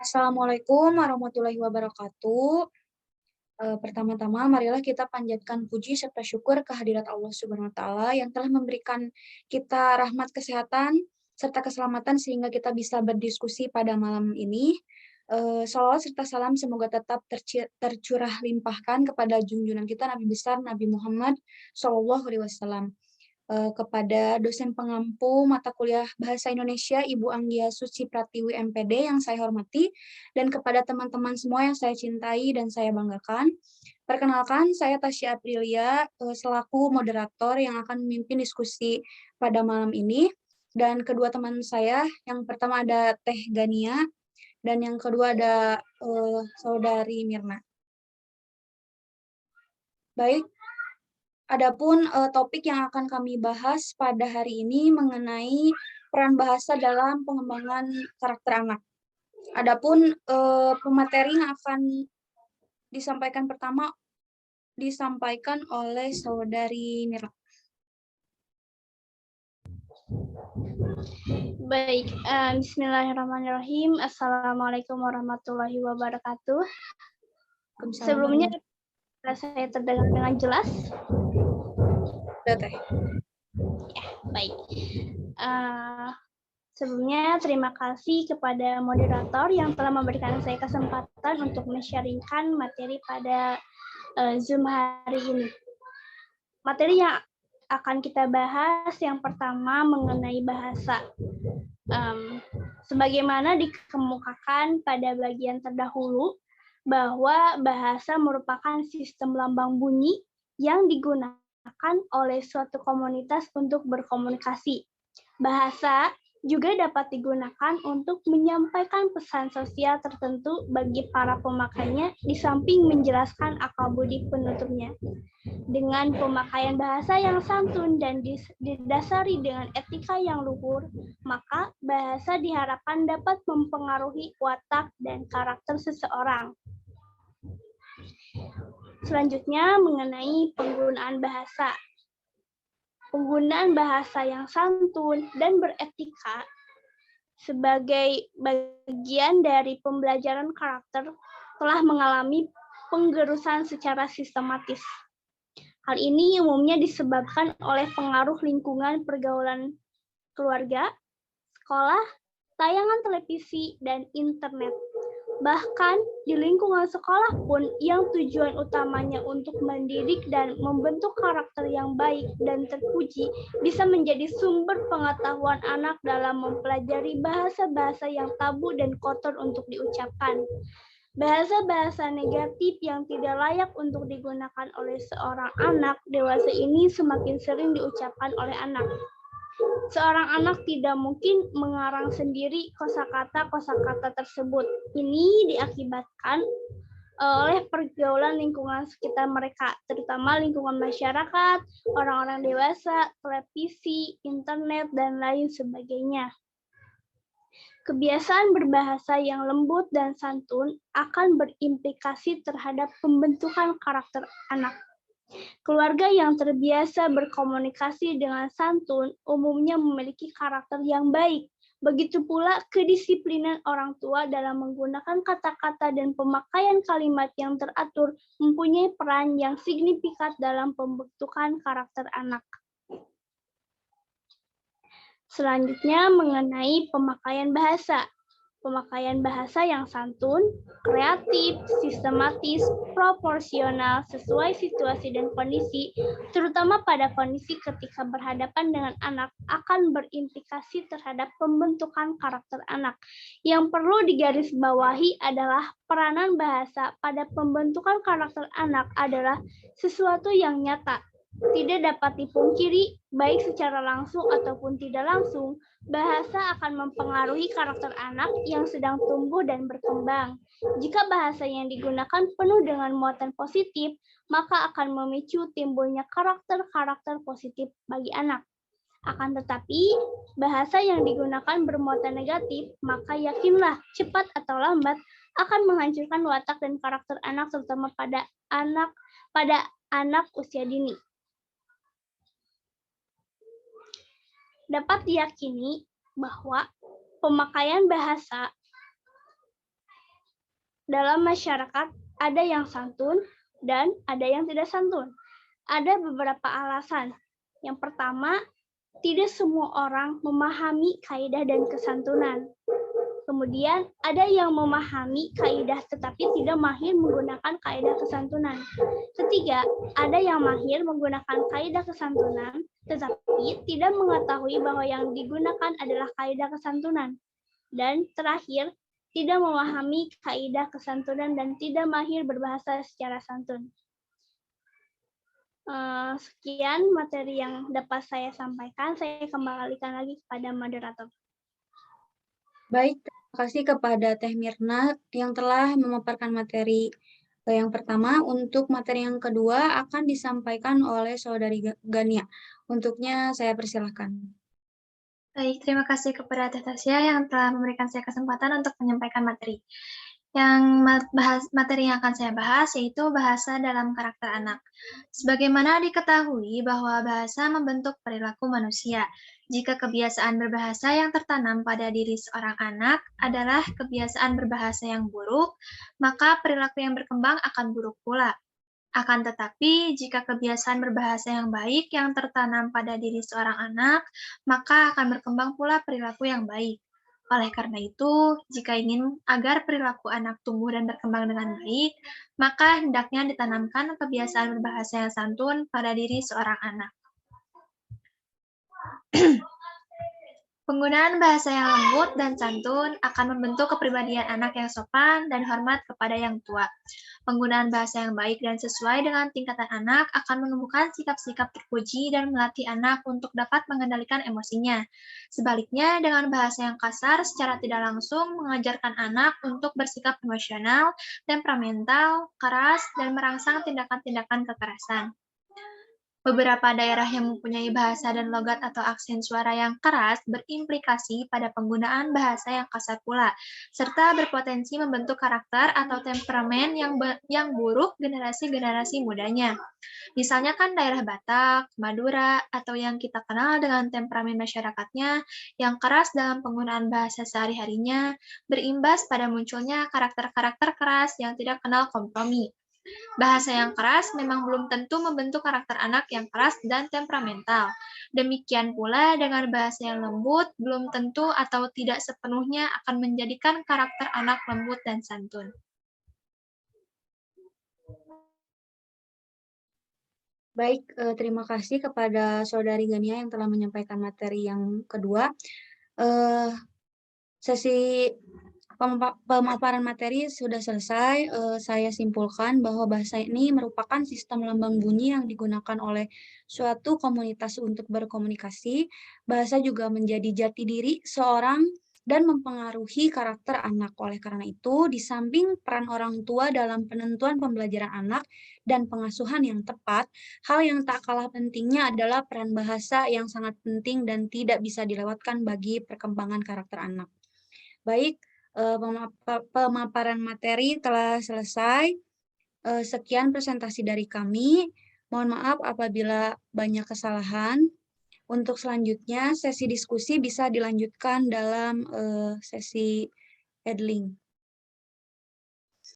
Assalamualaikum warahmatullahi wabarakatuh. Pertama-tama, marilah kita panjatkan puji serta syukur kehadirat Allah Subhanahu wa Ta'ala yang telah memberikan kita rahmat kesehatan serta keselamatan sehingga kita bisa berdiskusi pada malam ini. Shalawat serta salam semoga tetap tercurah limpahkan kepada junjungan kita Nabi besar Nabi Muhammad SAW. Kepada dosen pengampu mata kuliah Bahasa Indonesia Ibu Anggia Suci Pratiwi MPD yang saya hormati, dan kepada teman-teman semua yang saya cintai dan saya banggakan. Perkenalkan, saya Tasya Aprilia selaku moderator yang akan memimpin diskusi pada malam ini, dan kedua teman saya, yang pertama ada Teh Gania, dan yang kedua ada Saudari Mirna. Baik, adapun topik yang akan kami bahas pada hari ini mengenai peran bahasa dalam pengembangan karakter anak. Adapun pemateri yang akan disampaikan pertama disampaikan oleh Saudari Mira. Baik, bismillahirrahmanirrahim. Assalamualaikum warahmatullahi wabarakatuh. Sebelumnya, saya terdengar dengan jelas? Ya, baik. Sebelumnya, terima kasih kepada moderator yang telah memberikan saya kesempatan untuk men-sharingkan materi pada Zoom hari ini. Materi yang akan kita bahas yang pertama mengenai bahasa. Sebagaimana dikemukakan pada bagian terdahulu, bahwa bahasa merupakan sistem lambang bunyi yang digunakan oleh suatu komunitas untuk berkomunikasi. Bahasa juga dapat digunakan untuk menyampaikan pesan sosial tertentu bagi para pemakainya, di samping menjelaskan akal budi penutupnya. Dengan pemakaian bahasa yang santun dan didasari dengan etika yang luhur, maka bahasa diharapkan dapat mempengaruhi watak dan karakter seseorang. Selanjutnya mengenai penggunaan bahasa. Penggunaan bahasa yang santun dan beretika sebagai bagian dari pembelajaran karakter telah mengalami penggerusan secara sistematis. Hal ini umumnya disebabkan oleh pengaruh lingkungan pergaulan keluarga, sekolah, tayangan televisi, dan internet. Bahkan di lingkungan sekolah pun yang tujuan utamanya untuk mendidik dan membentuk karakter yang baik dan terpuji bisa menjadi sumber pengetahuan anak dalam mempelajari bahasa-bahasa yang tabu dan kotor untuk diucapkan. Bahasa-bahasa negatif yang tidak layak untuk digunakan oleh seorang anak dewasa ini semakin sering diucapkan oleh anak. Seorang anak tidak mungkin mengarang sendiri kosakata tersebut. Ini diakibatkan oleh pergaulan lingkungan sekitar mereka, terutama lingkungan masyarakat, orang-orang dewasa, televisi, internet, dan lain sebagainya. Kebiasaan berbahasa yang lembut dan santun akan berimplikasi terhadap pembentukan karakter anak. Keluarga yang terbiasa berkomunikasi dengan santun umumnya memiliki karakter yang baik. Begitu pula kedisiplinan orang tua dalam menggunakan kata-kata dan pemakaian kalimat yang teratur mempunyai peran yang signifikan dalam pembentukan karakter anak. Selanjutnya mengenai pemakaian bahasa. Pemakaian bahasa yang santun, kreatif, sistematis, proporsional, sesuai situasi dan kondisi, terutama pada kondisi ketika berhadapan dengan anak, akan berimplikasi terhadap pembentukan karakter anak. Yang perlu digarisbawahi adalah peranan bahasa pada pembentukan karakter anak adalah sesuatu yang nyata, tidak dapat dipungkiri, baik secara langsung ataupun tidak langsung. Bahasa akan mempengaruhi karakter anak yang sedang tumbuh dan berkembang. Jika bahasa yang digunakan penuh dengan muatan positif, maka akan memicu timbulnya karakter-karakter positif bagi anak. Akan tetapi, bahasa yang digunakan bermuatan negatif, maka yakinlah cepat atau lambat akan menghancurkan watak dan karakter anak, terutama pada anak usia dini. Dapat diyakini bahwa pemakaian bahasa dalam masyarakat ada yang santun dan ada yang tidak santun. Ada beberapa alasan. Yang pertama, tidak semua orang memahami kaidah dan kesantunan. Kemudian, ada yang memahami kaidah tetapi tidak mahir menggunakan kaidah kesantunan. Ketiga, ada yang mahir menggunakan kaidah kesantunan tetapi tidak mengetahui bahwa yang digunakan adalah kaidah kesantunan. Dan terakhir, tidak memahami kaidah kesantunan dan tidak mahir berbahasa secara santun. Sekian materi yang dapat saya sampaikan. Saya kembalikan lagi kepada moderator. Baik, terima kasih kepada Teh Mirna yang telah memaparkan materi yang pertama. Untuk materi yang kedua akan disampaikan oleh Saudari Gania. Untuknya saya persilahkan. Baik, terima kasih kepada Teh Tasya yang telah memberikan saya kesempatan untuk menyampaikan materi. Yang materi yang akan saya bahas yaitu bahasa dalam karakter anak. Sebagaimana diketahui bahwa bahasa membentuk perilaku manusia. Jika kebiasaan berbahasa yang tertanam pada diri seorang anak adalah kebiasaan berbahasa yang buruk, maka perilaku yang berkembang akan buruk pula. Akan tetapi, jika kebiasaan berbahasa yang baik yang tertanam pada diri seorang anak, maka akan berkembang pula perilaku yang baik. Oleh karena itu, jika ingin agar perilaku anak tumbuh dan berkembang dengan baik, maka hendaknya ditanamkan kebiasaan berbahasa yang santun pada diri seorang anak. Penggunaan bahasa yang lembut dan santun akan membentuk kepribadian anak yang sopan dan hormat kepada yang tua. Penggunaan bahasa yang baik dan sesuai dengan tingkatan anak akan menumbuhkan sikap-sikap terpuji dan melatih anak untuk dapat mengendalikan emosinya. Sebaliknya, dengan bahasa yang kasar secara tidak langsung mengajarkan anak untuk bersikap emosional, temperamental, keras, dan merangsang tindakan-tindakan kekerasan. Beberapa daerah yang mempunyai bahasa dan logat atau aksen suara yang keras berimplikasi pada penggunaan bahasa yang kasar pula, serta berpotensi membentuk karakter atau temperamen yang buruk generasi-generasi mudanya. Misalnya kan daerah Batak, Madura, atau yang kita kenal dengan temperamen masyarakatnya yang keras dalam penggunaan bahasa sehari-harinya, berimbas pada munculnya karakter-karakter keras yang tidak kenal kompromi. Bahasa yang keras memang belum tentu membentuk karakter anak yang keras dan temperamental. Demikian pula dengan bahasa yang lembut belum tentu atau tidak sepenuhnya akan menjadikan karakter anak lembut dan santun. Baik, terima kasih kepada Saudari Gania yang telah menyampaikan materi yang kedua. Sesi pemaparan materi sudah selesai. Saya simpulkan bahwa bahasa ini merupakan sistem lambang bunyi yang digunakan oleh suatu komunitas untuk berkomunikasi. Bahasa juga menjadi jati diri seorang dan mempengaruhi karakter anak. Oleh karena itu, di samping peran orang tua dalam penentuan pembelajaran anak dan pengasuhan yang tepat, hal yang tak kalah pentingnya adalah peran bahasa yang sangat penting dan tidak bisa dilewatkan bagi perkembangan karakter anak. Baik, pemaparan materi telah selesai. Sekian presentasi dari kami. Mohon maaf apabila banyak kesalahan. Untuk selanjutnya, sesi diskusi bisa dilanjutkan dalam sesi Edling.